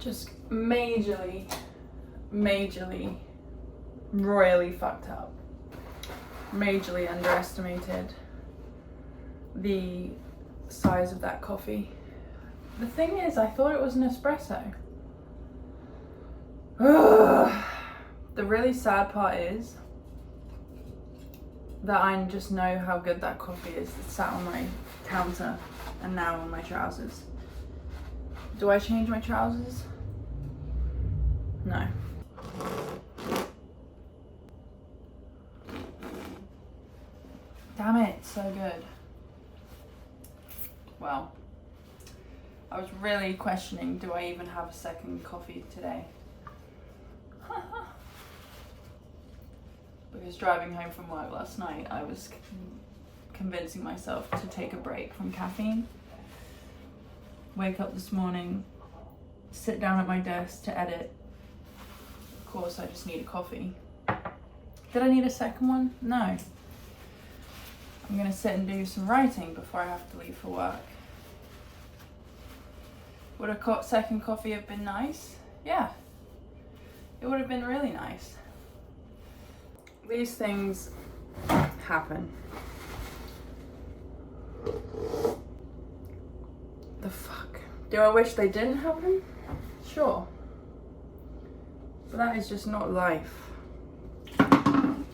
just majorly, royally fucked up. Majorly underestimated the size of that coffee. The thing is, I thought it was an espresso. The really sad part is that I just know how good that coffee is that sat on my counter and now on my trousers. Do I change my trousers? No. Damn it, so good. Well, I was really questioning, do I even have a second coffee today? Because driving home from work last night, I was convincing myself to take a break from caffeine. Wake up this morning, sit down at my desk to edit. Of course, I just need a coffee. Did I need a second one? No. I'm gonna sit and do some writing before I have to leave for work. Would a second coffee have been nice? Yeah, it would have been really nice. These things happen. The fuck? Do I wish they didn't happen? Sure. But that is just not life. That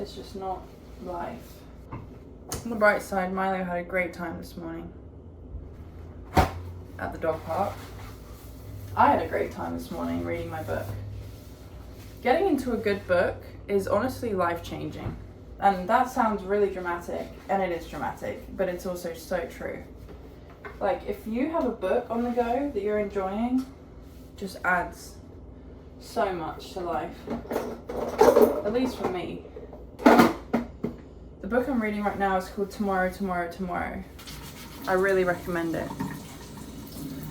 is just not life. On the bright side, Milo had a great time this morning at the dog park. I had a great time this morning reading my book. Getting into a good book is honestly life-changing. And that sounds really dramatic, and it is dramatic, but it's also so true. Like, if you have a book on the go that you're enjoying, just adds so much to life. At least for me. The book I'm reading right now is called Tomorrow, Tomorrow, Tomorrow. I really recommend it.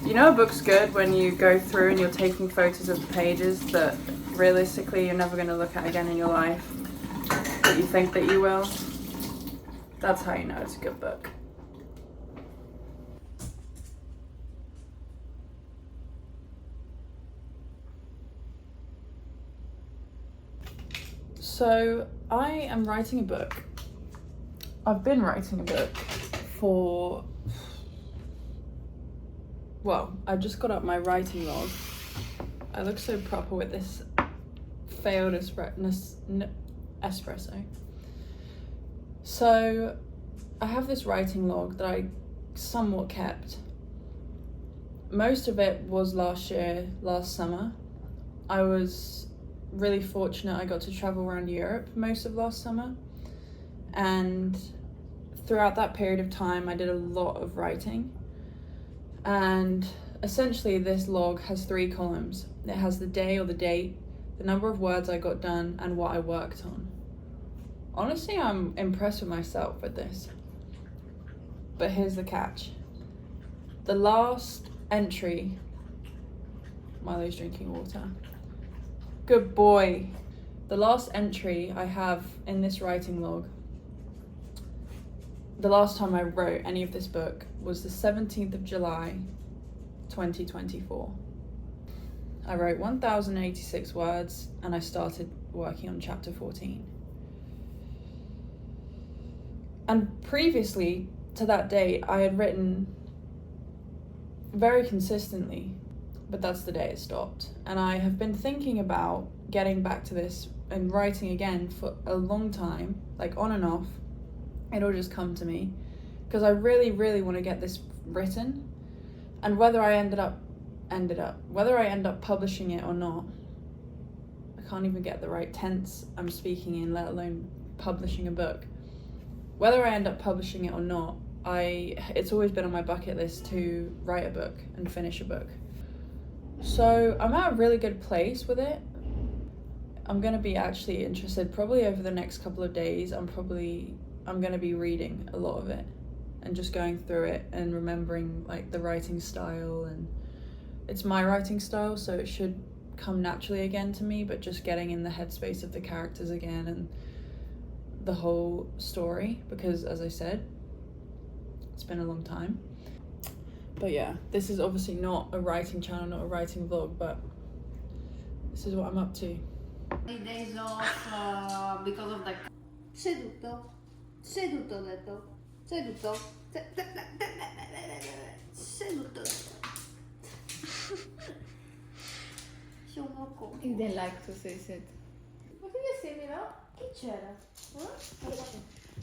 You know a book's good when you go through and you're taking photos of the pages that realistically you're never going to look at again in your life, but you think that you will? That's how you know it's a good book. So I am writing a book. I've been writing a book for, well, I just got up my writing log. I look so proper with this failed espresso. So I have this writing log that I somewhat kept. Most of it was last summer. I was really fortunate. I got to travel around Europe most of last summer, and throughout that period of time I did a lot of writing. And essentially this log has 3 columns. It has the day or the date, the number of words I got done, and what I worked on. Honestly, I'm impressed with myself with this. But here's the catch. The last entry, Milo's drinking water. Good boy. The last entry I have in this writing log, the last time I wrote any of this book was the 17th of July, 2024. I wrote 1,086 words and I started working on chapter 14. And previously to that date, I had written very consistently, but that's the day it stopped. And I have been thinking about getting back to this and writing again for a long time, like on and off. It'll just come to me because I really, really want to get this written. And whether I end up publishing it or not, I can't even get the right tense I'm speaking in, let alone publishing a book. Whether I end up publishing it or not, it's always been on my bucket list to write a book and finish a book. So I'm at a really good place with it. I'm going to be actually interested probably over the next couple of days. I'm going to be reading a lot of it and just going through it and remembering like the writing style, and it's my writing style, so it should come naturally again to me, but just getting in the headspace of the characters again and the whole story, because as I said, it's been a long time. But yeah, this is obviously not a writing channel, not a writing vlog, but this is what I'm up to. Days off because of the... Seduto, seduto ho detto, seduto, seduto. Sono come. If they like to say it. What did you say, Milo? Chi c'era?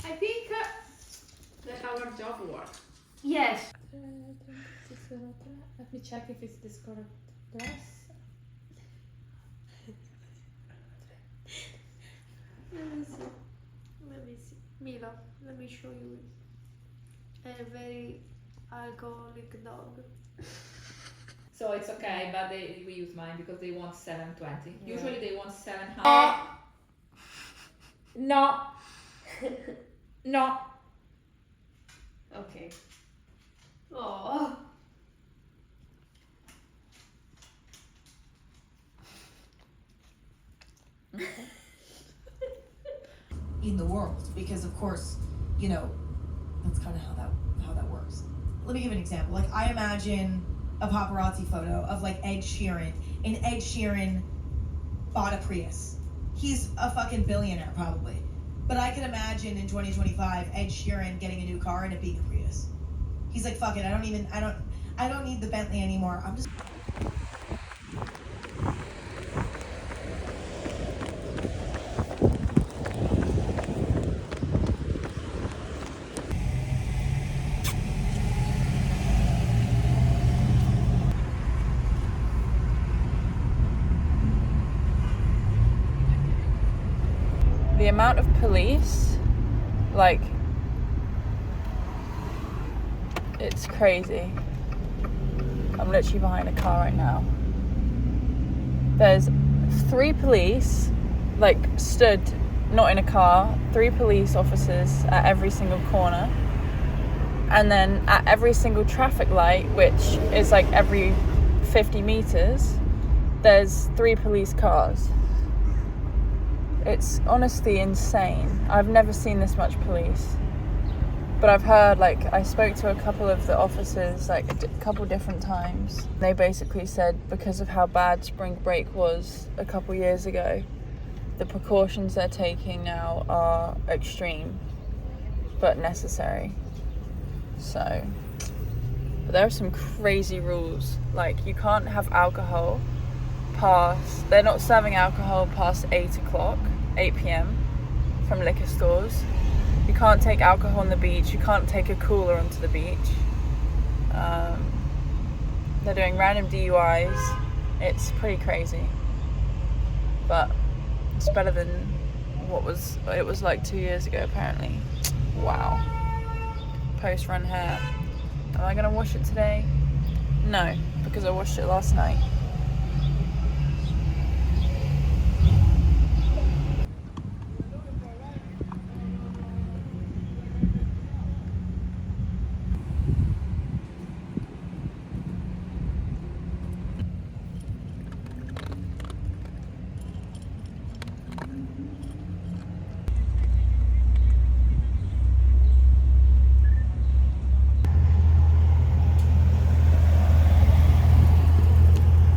I think that our job works. Yes. Let me check if it's this correct dress. Let me see. Milo, let me show you. A very alcoholic dog. So it's okay, but we use mine because they want 720. Yeah. Usually they want 700. No. No. Okay. Oh. In the world, because of course, you know, that's kind of how that works. Let me give an example. Like, I imagine a paparazzi photo of like Ed Sheeran, and Ed Sheeran bought a Prius. He's a fucking billionaire probably, but I can imagine in 2025 Ed Sheeran getting a new car and it being a Prius. He's like, fuck it, I don't need the Bentley anymore. I'm just... The amount of police, like, it's crazy. I'm literally behind a car right now. There's 3 police, like, stood, not in a car, 3 police officers at every single corner. And then at every single traffic light, which is like every 50 meters, there's 3 police cars. It's honestly insane. I've never seen this much police. But I've heard, like, I spoke to a couple of the officers, like, a couple different times. They basically said because of how bad spring break was a couple years ago, the precautions they're taking now are extreme, but necessary. So, but there are some crazy rules. Like, you can't have alcohol past, they're not serving alcohol past 8 p.m. from liquor stores. You can't take alcohol on the beach. You can't take a cooler onto the beach. They're doing random DUIs. It's pretty crazy. But it's better than it was like 2 years ago, apparently. Wow. Post-run hair. Am I gonna wash it today? No, because I washed it last night.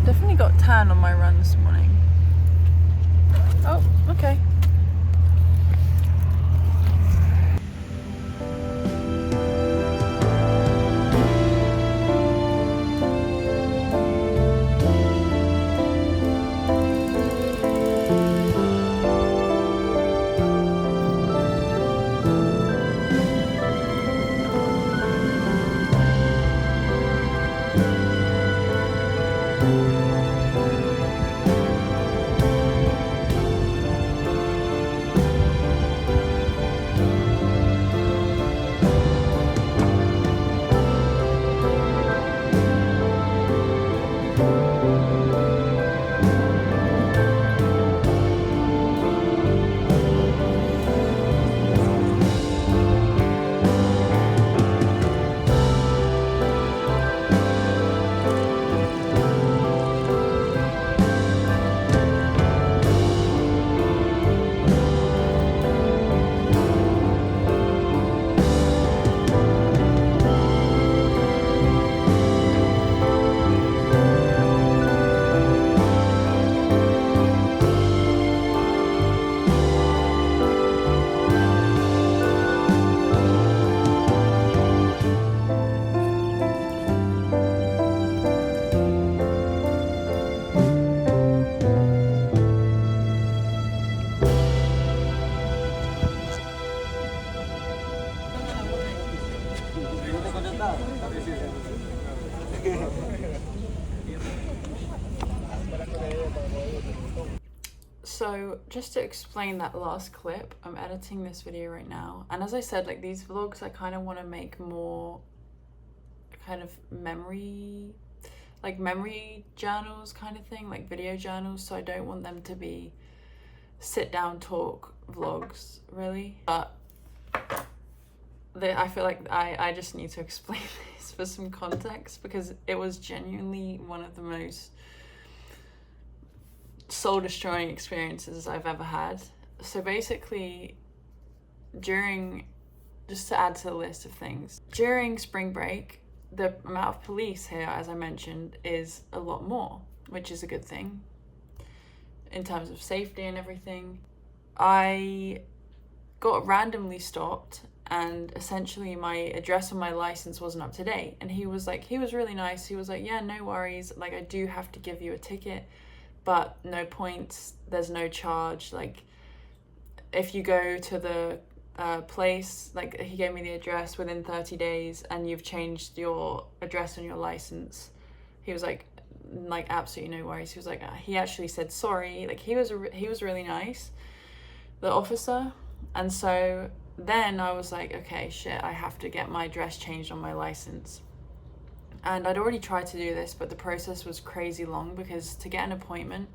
Definitely got tan on my run this morning. Oh, okay. So just to explain that last clip, I'm editing this video right now, and as I said, like these vlogs I kind of want to make more kind of memory journals kind of thing, like video journals, so I don't want them to be sit down talk vlogs really, but I feel like I just need to explain this for some context, because it was genuinely one of the most soul-destroying experiences I've ever had. So basically, just to add to the list of things, during spring break, the amount of police here, as I mentioned, is a lot more, which is a good thing in terms of safety and everything. I got randomly stopped, and essentially my address on my license wasn't up to date, and he was really nice. He was like, yeah, no worries, like I do have to give you a ticket, but no points, there's no charge, like if you go to the place, like he gave me the address, within 30 days and you've changed your address on your license, he was like absolutely no worries. He was like, he actually said sorry, like he was really nice, the officer. And so then I was like, okay, shit, I have to get my address changed on my license. And I'd already tried to do this, but the process was crazy long, because to get an appointment,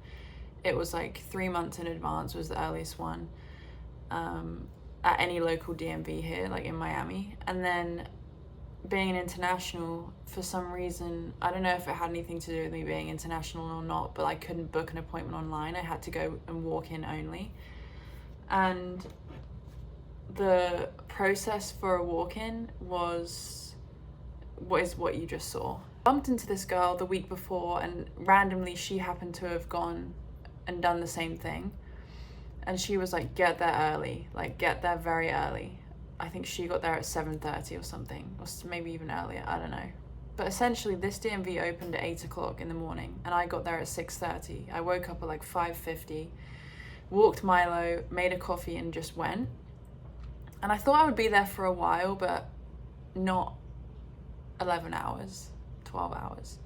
it was like 3 months in advance was the earliest one, at any local DMV here, like in Miami. And then being an international, for some reason, I don't know if it had anything to do with me being international or not, but I couldn't book an appointment online. I had to go and walk in only. And the process for a walk-in was what you just saw. I bumped into this girl the week before, and randomly she happened to have gone and done the same thing. And she was like, get there early, like get there very early. I think she got there at 7:30 or something, or maybe even earlier, I don't know. But essentially this DMV opened at 8 o'clock in the morning, and I got there at 6:30. I woke up at like 5:50, walked Milo, made a coffee and just went. And I thought I would be there for a while, but not 11 hours, 12 hours.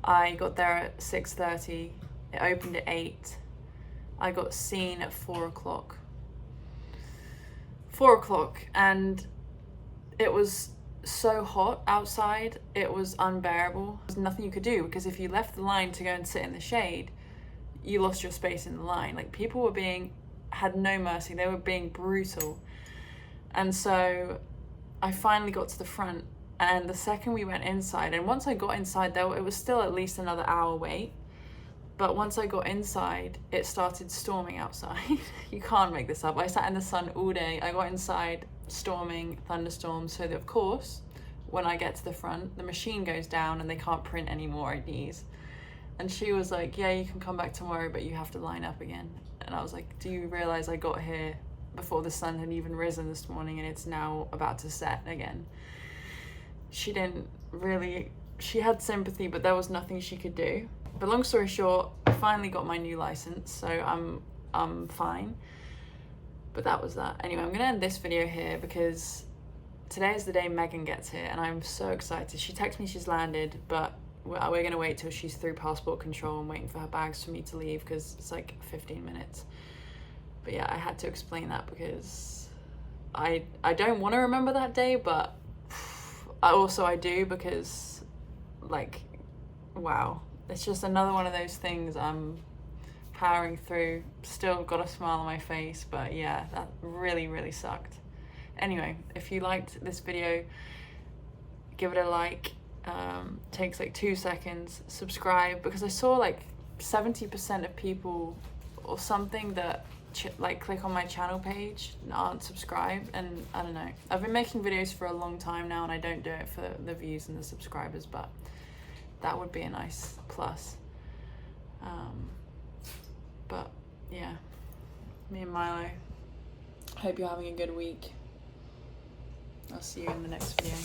I got there at 6:30, it opened at 8. I got seen at 4 o'clock. 4 o'clock, and it was so hot outside, it was unbearable. There was nothing you could do, because if you left the line to go and sit in the shade, you lost your space in the line. Like people had no mercy, they were being brutal. And so I finally got to the front, and the second we went inside, and once I got inside there, it was still at least another hour wait. But once I got inside, it started storming outside. You can't make this up. I sat in the sun all day. I got inside, storming, thunderstorms. So that, of course, when I get to the front, the machine goes down and they can't print any more IDs. And she was like, yeah, you can come back tomorrow, but you have to line up again. And I was like, do you realize I got here before the sun had even risen this morning, and it's now about to set again? She had sympathy, but there was nothing she could do. But long story short, I finally got my new license, so I'm fine. But that was that. Anyway, I'm gonna end this video here, because today is the day Megan gets here, and I'm so excited. She texted me she's landed, but we're gonna wait till she's through passport control and waiting for her bags for me to leave, because it's like 15 minutes. But yeah, I had to explain that, because I don't want to remember that day, but I do, because like, wow. It's just another one of those things I'm powering through. Still got a smile on my face, but yeah, that really, really sucked. Anyway, if you liked this video, give it a like. Takes like 2 seconds. Subscribe, because I saw like 70% of people or something that click on my channel page and aren't subscribed, and I don't know. I've been making videos for a long time now, and I don't do it for the views and the subscribers, but that would be a nice plus. But yeah, me and Milo, hope you're having a good week. I'll see you in the next video.